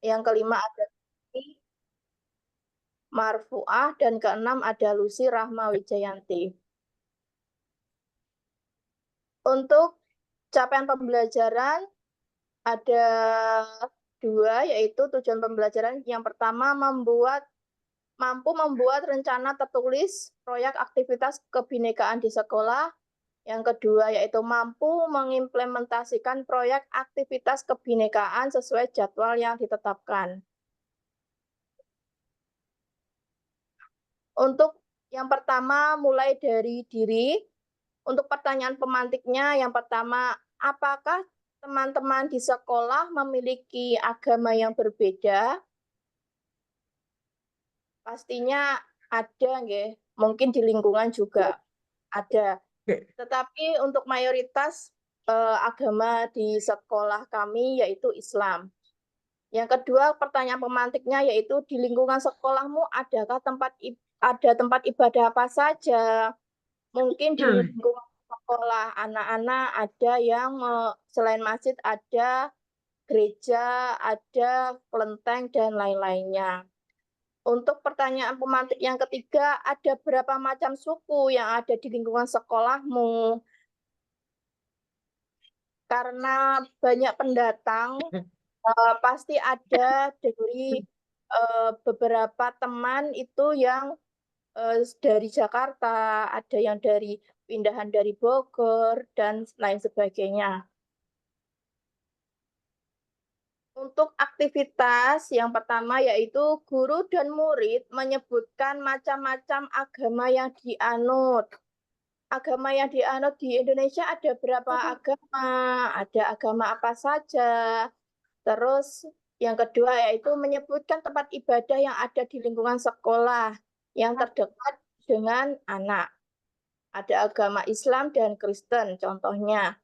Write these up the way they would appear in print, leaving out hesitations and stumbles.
Yang kelima ada Marfuah, dan keenam ada Lucy Rahma Wijayanti. Untuk capaian pembelajaran ada dua, yaitu tujuan pembelajaran. Yang pertama, mampu membuat rencana tertulis proyek aktivitas kebinekaan di sekolah. Yang kedua, yaitu mampu mengimplementasikan proyek aktivitas kebinekaan sesuai jadwal yang ditetapkan. Untuk yang pertama, mulai dari diri. Untuk pertanyaan pemantiknya, yang pertama, apakah teman-teman di sekolah memiliki agama yang berbeda? Pastinya ada, nggih. Mungkin di lingkungan juga ada. Tetapi untuk mayoritas agama di sekolah kami yaitu Islam. Yang kedua, pertanyaan pemantiknya yaitu di lingkungan sekolahmu adakah ada tempat ibadah apa saja? Mungkin di lingkungan sekolah anak-anak ada yang selain masjid ada gereja, ada kelenteng dan lain-lainnya. Untuk pertanyaan pemantik yang ketiga, ada berapa macam suku yang ada di lingkungan sekolahmu? Karena banyak pendatang, pasti ada dari beberapa teman itu yang dari Jakarta, ada yang dari pindahan dari Bogor, dan lain sebagainya. Untuk aktivitas yang pertama yaitu guru dan murid menyebutkan macam-macam agama yang dianut. Agama yang dianut di Indonesia ada berapa agama? Ada agama apa saja? Terus yang kedua yaitu menyebutkan tempat ibadah yang ada di lingkungan sekolah yang terdekat dengan anak. Ada agama Islam dan Kristen contohnya.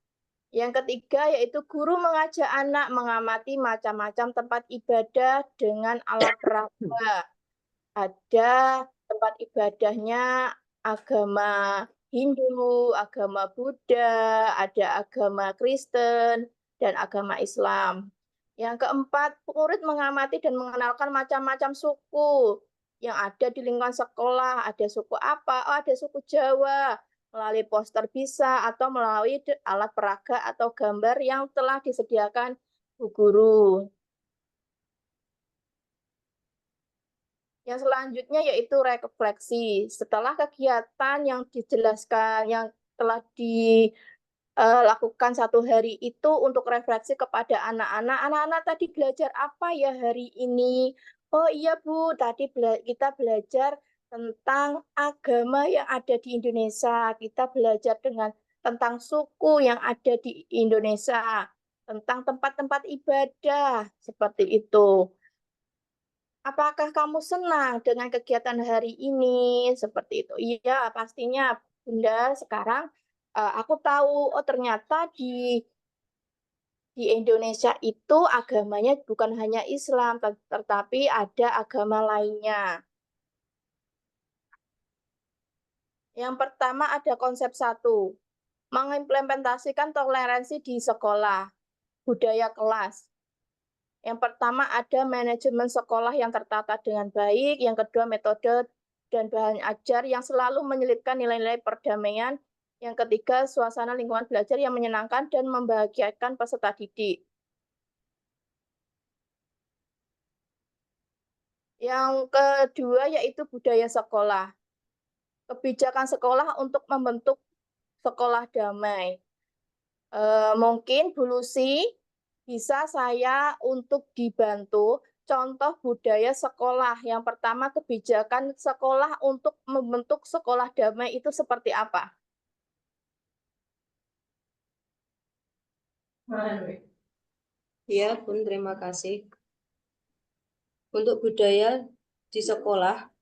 Yang ketiga yaitu guru mengajak anak mengamati macam-macam tempat ibadah dengan alat peraga. Ada tempat ibadahnya agama Hindu, agama Buddha, ada agama Kristen, dan agama Islam. Yang keempat, murid mengamati dan mengenalkan macam-macam suku yang ada di lingkungan sekolah. Ada suku apa? Oh, ada suku Jawa. Melalui poster bisa atau melalui alat peraga atau gambar yang telah disediakan Bu Guru. Yang selanjutnya yaitu refleksi. Setelah kegiatan yang dijelaskan, yang telah dilakukan satu hari itu untuk refleksi kepada anak-anak. Anak-anak tadi belajar apa ya hari ini? Oh iya Bu, tadi kita belajar tentang agama yang ada di Indonesia. Kita belajar tentang suku yang ada di Indonesia, tentang tempat-tempat ibadah, seperti itu. Apakah kamu senang dengan kegiatan hari ini? Seperti itu. Iya, pastinya Bunda. Sekarang aku tahu, oh ternyata di Indonesia itu agamanya bukan hanya Islam, tetapi ada agama lainnya. Yang pertama ada konsep satu, mengimplementasikan toleransi di sekolah, budaya kelas. Yang pertama ada manajemen sekolah yang tertata dengan baik, yang kedua metode dan bahan ajar yang selalu menyelipkan nilai-nilai perdamaian, yang ketiga suasana lingkungan belajar yang menyenangkan dan membahagiakan peserta didik. Yang kedua yaitu budaya sekolah. Kebijakan sekolah untuk membentuk sekolah damai. Mungkin Bu Lucy bisa saya untuk dibantu contoh budaya sekolah. Yang pertama, kebijakan sekolah untuk membentuk sekolah damai itu seperti apa? Ya, Bun, terima kasih. Untuk budaya di sekolah,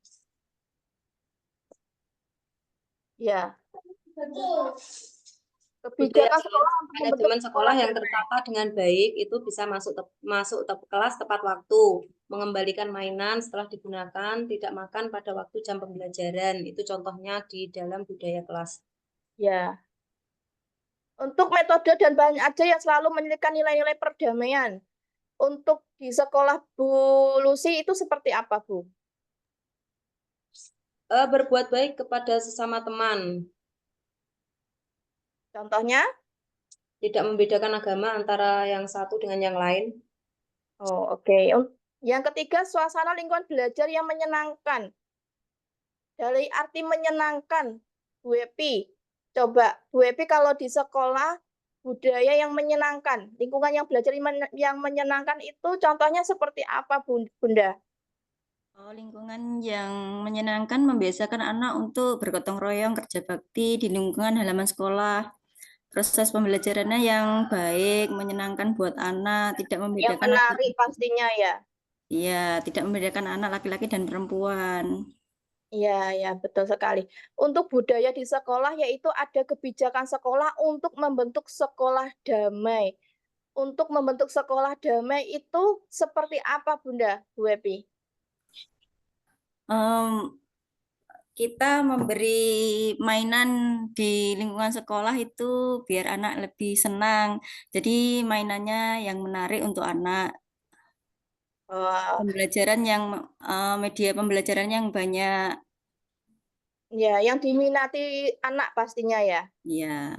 Ya, budaya kebijakan sekolah untuk membentuk manajemen sekolah yang damai. tertata dengan baik itu bisa masuk kelas tepat waktu, mengembalikan mainan setelah digunakan, tidak makan pada waktu jam pembelajaran. Itu contohnya di dalam budaya kelas. Ya. Untuk metode dan bahan ajar yang selalu menyelipkan nilai-nilai perdamaian. Untuk di sekolah Bu Lucy itu seperti apa, Bu? Berbuat baik kepada sesama teman, Contohnya? tidak membedakan agama antara yang satu dengan yang lain. Oh, oke. Yang ketiga, suasana lingkungan belajar yang menyenangkan. Dari arti menyenangkan, Bu Epi. Coba, Bu Epi kalau di sekolah, budaya yang menyenangkan, lingkungan yang belajar yang menyenangkan itu contohnya seperti apa, Bunda? Oh, lingkungan yang menyenangkan membiasakan anak untuk bergotong royong, kerja bakti di lingkungan halaman sekolah. Proses pembelajarannya yang baik, menyenangkan buat anak, tidak Yang membedakan anak. menarik pastinya ya. Iya, tidak membedakan anak laki-laki dan perempuan. Iya, ya, betul sekali. Untuk budaya di sekolah yaitu ada kebijakan sekolah untuk membentuk sekolah damai. Untuk membentuk sekolah damai itu seperti apa, Bunda, Bu Epi? Em, kita memberi mainan di lingkungan sekolah itu biar anak lebih senang. Jadi mainannya yang menarik untuk anak. Oh, Pembelajaran yang media pembelajaran yang banyak. ya, yang diminati anak pastinya ya. Ya,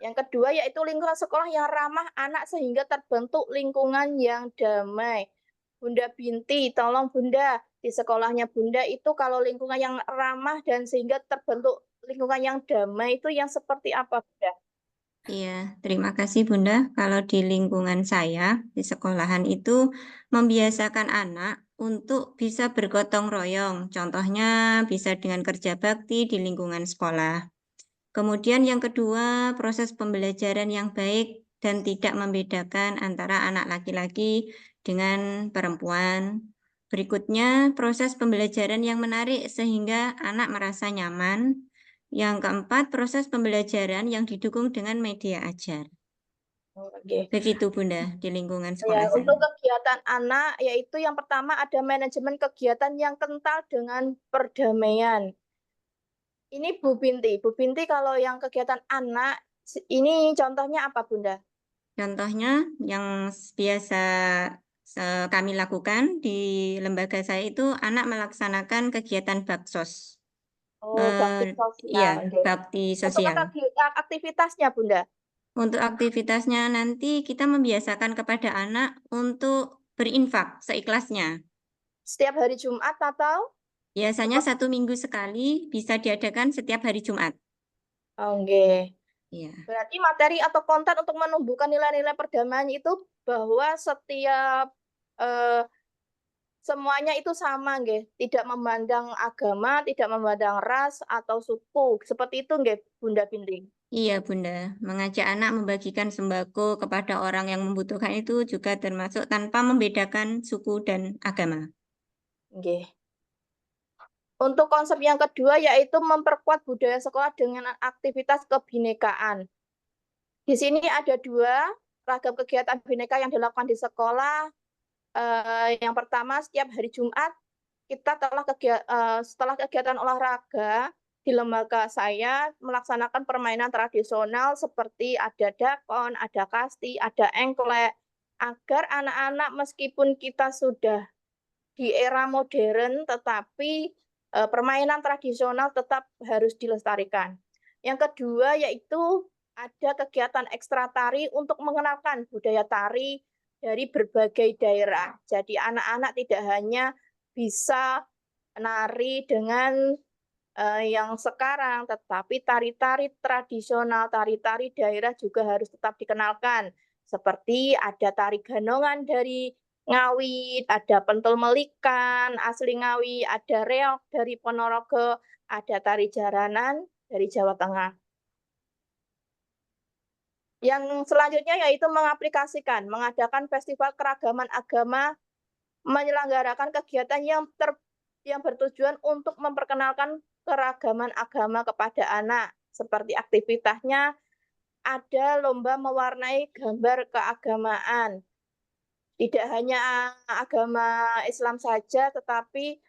Yang kedua yaitu lingkungan sekolah yang ramah anak sehingga terbentuk lingkungan yang damai. Bunda Binti, tolong Bunda, di sekolahnya Bunda itu kalau lingkungan yang ramah dan sehingga terbentuk lingkungan yang damai itu yang seperti apa, Bunda? Iya, terima kasih Bunda. Kalau di lingkungan saya, di sekolahan itu membiasakan anak untuk bisa bergotong royong. Contohnya bisa dengan kerja bakti di lingkungan sekolah. Kemudian yang kedua, proses pembelajaran yang baik dan tidak membedakan antara anak laki-laki dengan perempuan. Berikutnya, proses pembelajaran yang menarik sehingga anak merasa nyaman. Yang keempat, proses pembelajaran yang didukung dengan media ajar. Oke. Begitu Bunda, di lingkungan Ya, sekolah untuk saya. kegiatan anak yaitu yang pertama ada manajemen kegiatan yang kental dengan perdamaian. Ini Bu Binti kalau yang kegiatan anak ini contohnya apa, Bunda? Contohnya yang biasa kami lakukan di lembaga saya itu anak melaksanakan kegiatan baksos. Oh, bakti Iya, sosial. Oke. bakti Untuk sosial. aktivitasnya, Bunda. Untuk aktivitasnya nanti kita membiasakan kepada anak untuk berinfak seikhlasnya. Setiap hari Jumat atau? Biasanya 1 minggu sekali bisa diadakan setiap hari Jumat. Oke. Iya. Berarti materi atau konten untuk menumbuhkan nilai-nilai perdamaian itu bahwa setiap eh, semuanya itu sama, nggih. Tidak memandang agama, tidak memandang ras atau suku. Seperti itu, nggih, Bunda Binti. Iya, Bunda. Mengajak anak membagikan sembako kepada orang yang membutuhkan itu juga termasuk tanpa membedakan suku dan agama. Nggih. Untuk konsep yang kedua yaitu memperkuat budaya sekolah dengan aktivitas kebinekaan. Di sini ada dua ragam kegiatan bineka yang dilakukan di sekolah. Yang pertama setiap hari Jumat kita setelah kegiatan olahraga di lembaga saya melaksanakan permainan tradisional seperti ada dakon, ada kasti, ada engklek, agar anak-anak meskipun kita sudah di era modern, tetapi permainan tradisional tetap harus dilestarikan. Yang kedua yaitu ada kegiatan ekstra tari untuk mengenalkan budaya tari dari berbagai daerah. Jadi anak-anak tidak hanya bisa nari dengan yang sekarang, tetapi tari-tari tradisional, tari-tari daerah juga harus tetap dikenalkan. Seperti ada tari ganongan dari Ngawi, ada pentul melikan asli Ngawi, ada reok dari Ponorogo, ada tari jaranan dari Jawa Tengah. Yang selanjutnya yaitu mengaplikasikan, mengadakan festival keragaman agama, menyelenggarakan kegiatan yang bertujuan untuk memperkenalkan keragaman agama kepada anak. Seperti aktivitasnya ada lomba mewarnai gambar keagamaan. Tidak hanya agama Islam saja, tetapi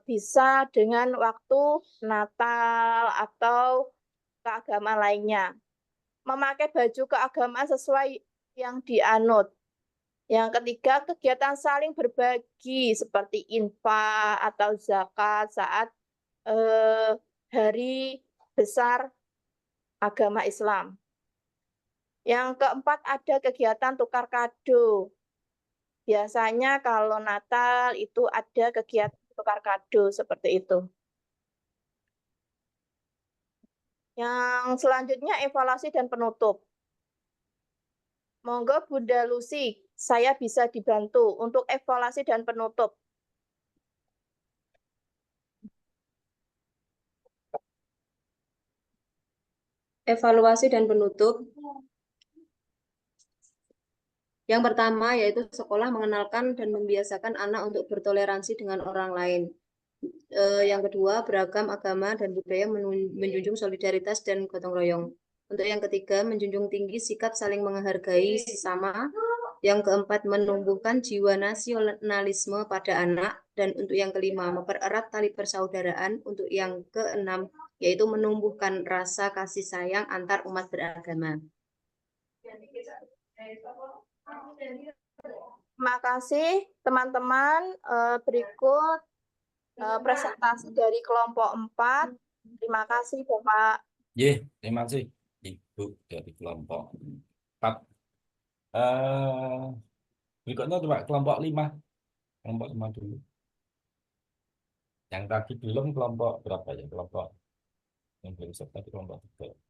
bisa dengan waktu Natal atau keagamaan lainnya. Memakai baju keagamaan sesuai yang dianut. Yang ketiga, kegiatan saling berbagi seperti infak atau zakat saat hari besar agama Islam. Yang keempat, ada kegiatan tukar kado. Biasanya kalau Natal itu ada kegiatan tukar kado seperti itu. Yang selanjutnya evaluasi dan penutup. Monggo Bunda Lucy, saya bisa dibantu untuk evaluasi dan penutup. Evaluasi dan penutup. Yang pertama yaitu sekolah mengenalkan dan membiasakan anak untuk bertoleransi dengan orang lain. Yang kedua, beragam agama dan budaya menjunjung solidaritas dan gotong royong. Untuk yang ketiga, menjunjung tinggi sikap saling menghargai sesama. Yang keempat, menumbuhkan jiwa nasionalisme pada anak. Dan untuk yang kelima, mempererat tali persaudaraan. Untuk yang keenam, yaitu menumbuhkan rasa kasih sayang antar umat beragama. Terima kasih teman-teman. Berikut presentasi dari kelompok 4. Terima kasih Bapak. Terima kasih Ibu dari kelompok 4. Berikutnya coba kelompok 5. Kelompok 5 dulu. Yang tadi belum kelompok berapa ya? Kelompok yang belum serta di kelompok 3.